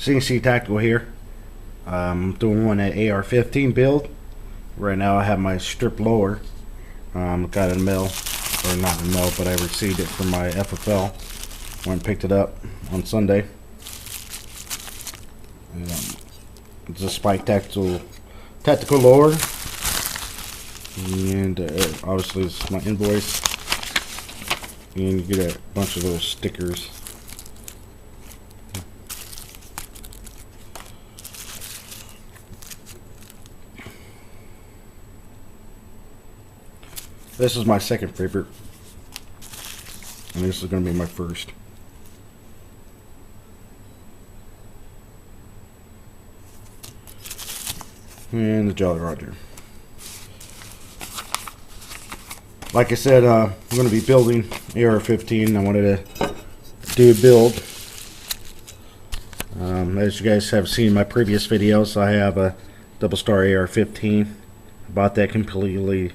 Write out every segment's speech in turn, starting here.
CNC Tactical here. I'm doing one at AR15 build. Right now I have my strip lower. Got it in the mail, or not in the mail, but I received it from my FFL. Went and picked it up on Sunday. It's a Spike tactical lower, and obviously it's my invoice, and you get a bunch of little stickers. This is my second favorite, and this is going to be my first. And the Jolly Roger. Like I said, I'm going to be building AR15. I wanted to do a build. As you guys have seen in my previous videos, I have a double star AR15. I bought that completely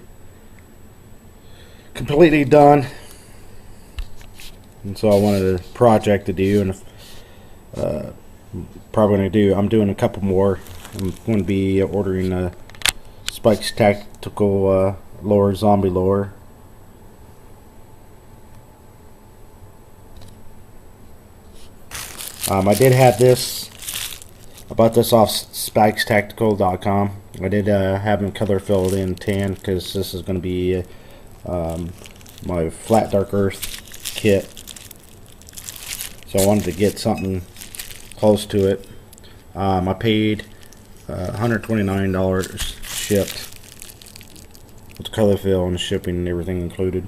done, and so I wanted a project to do, and I'm doing a couple more. I'm going to be ordering a Spike's tactical lower, zombie lower. I did have this. I bought this off spikestactical.com. I did have them color filled in tan, because this is going to be my flat dark earth kit. So I wanted to get something close to it. I paid $129 shipped, with color fill and shipping and everything included.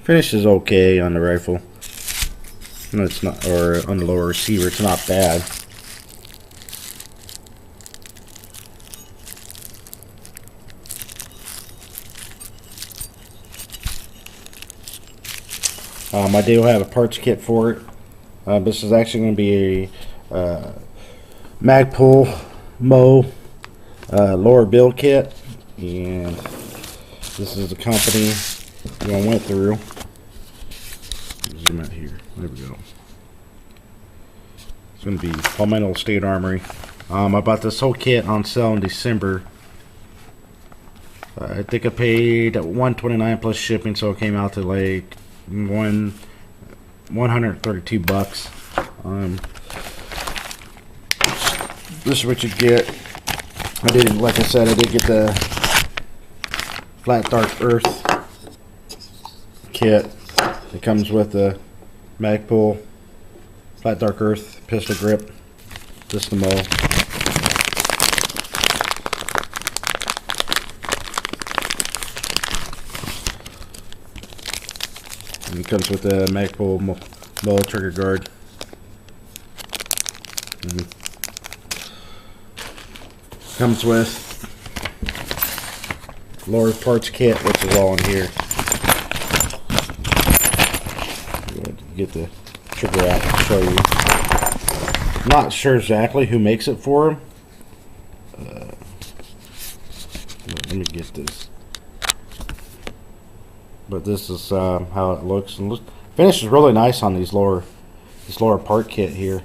Finish is okay on the rifle. No, it's not, or on the lower receiver, it's not bad. I do have a parts kit for it. This is actually going to be a magpul lower build kit, and this is the company I went through. Zoom out here. There we go. It's going to be Palmetto State Armory. I bought this whole kit on sale in December. I think I paid $129 plus shipping, so it came out to like $132. This is what you get. Like I said, I did get the flat dark earth kit. It comes with the magpul, flat dark earth, pistol grip, just the mow. And it comes with the magpul mow trigger guard. And comes with lower parts kit, which is all in here. Get the trigger out and show you. Not sure exactly who makes it for them. Let me get this. But this is how it looks. And finish is really nice on this lower part kit here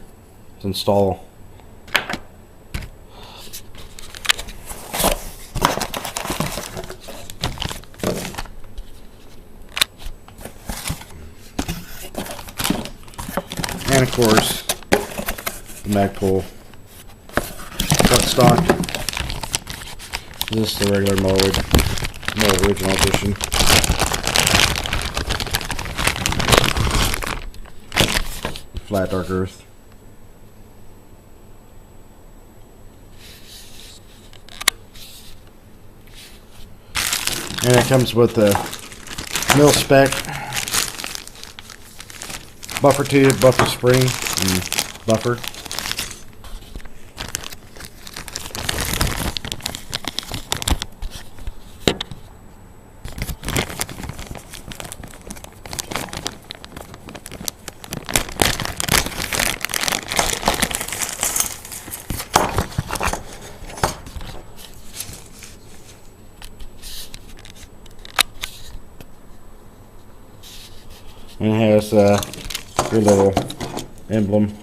to install. And of course, the magpul cut stock. This is the regular mow original edition. Flat dark earth. And it comes with the mil spec buffer tube, buffer spring, and buffer. And it has your little emblem.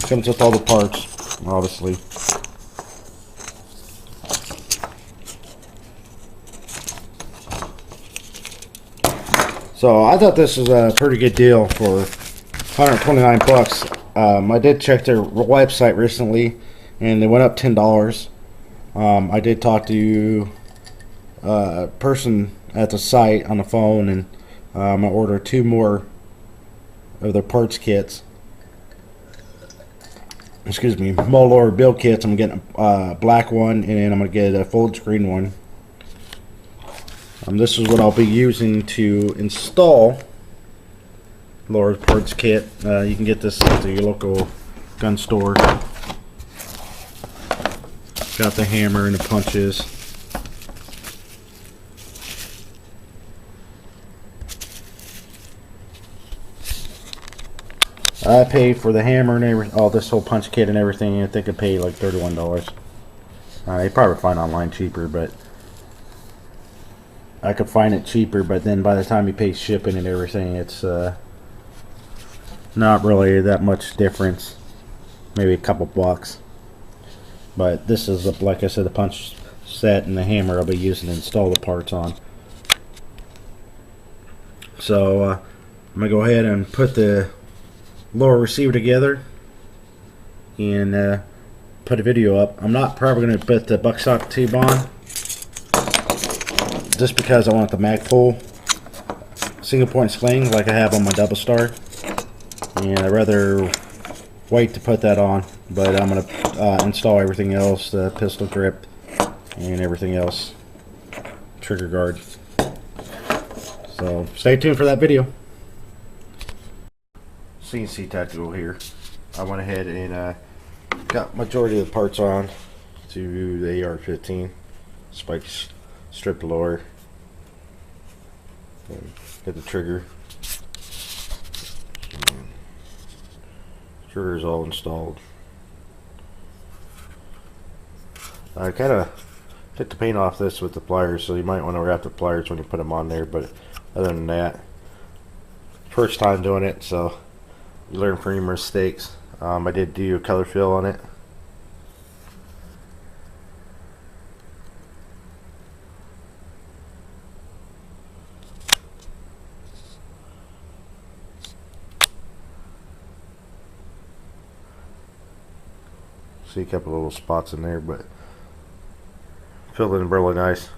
Comes with all the parts, obviously. So I thought this was a pretty good deal for 129 bucks. I did check their website recently, and they went up $10. I did talk to a person at the site on the phone, and I ordered 2 more of their parts kits. Excuse me, molar build kits. I'm getting a black one, and then I'm gonna get a full screen one. This is what I'll be using to install Laura's parts kit. You can get this at your local gun store. Got the hammer and the punches. I paid for the hammer and all this whole punch kit and everything. I think I paid like $31. You probably find online cheaper, but I could find it cheaper. But then by the time you pay shipping and everything, it's not really that much difference. Maybe a couple bucks. But this is, like I said, the punch set and the hammer I'll be using to install the parts on. So I'm gonna go ahead and put the lower receiver together and put a video up. I'm not probably going to put the buckshot tube on just because I want the magpul single point sling like I have on my double star, and I'd rather wait to put that on. But I'm going to install everything else, the pistol grip and everything else, trigger guard. So stay tuned for that video. CNC Tactical here. I went ahead and got majority of the parts on to the AR15 spike strip lower. Get the trigger. Trigger is all installed. I kind of took the paint off this with the pliers, so you might want to wrap the pliers when you put them on there. But other than that, first time doing it, so you learn from your mistakes. I did do a color fill on it. See a couple little spots in there, but filled in really nice.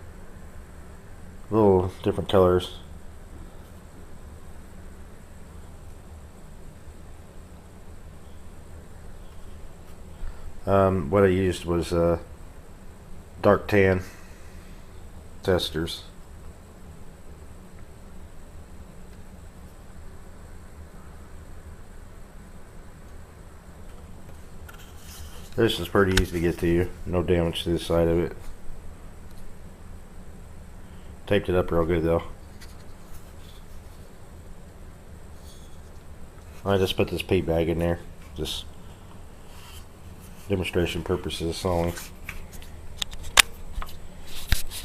Little different colors. What I used was dark tan testers. This is pretty easy to get to you. No damage to the side of it. Taped it up real good though. I just put this paint bag in there. Just demonstration purposes only.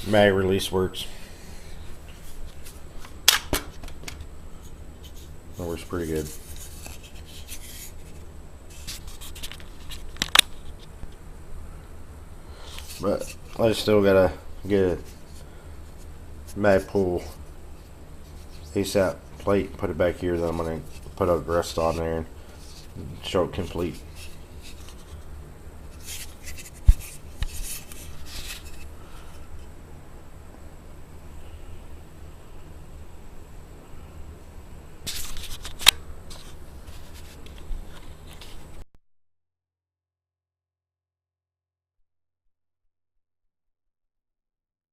Mag release works. That works pretty good. But I still gotta get a magpul ASAP plate, put it back here. Then I'm gonna put a rest on there and show it complete.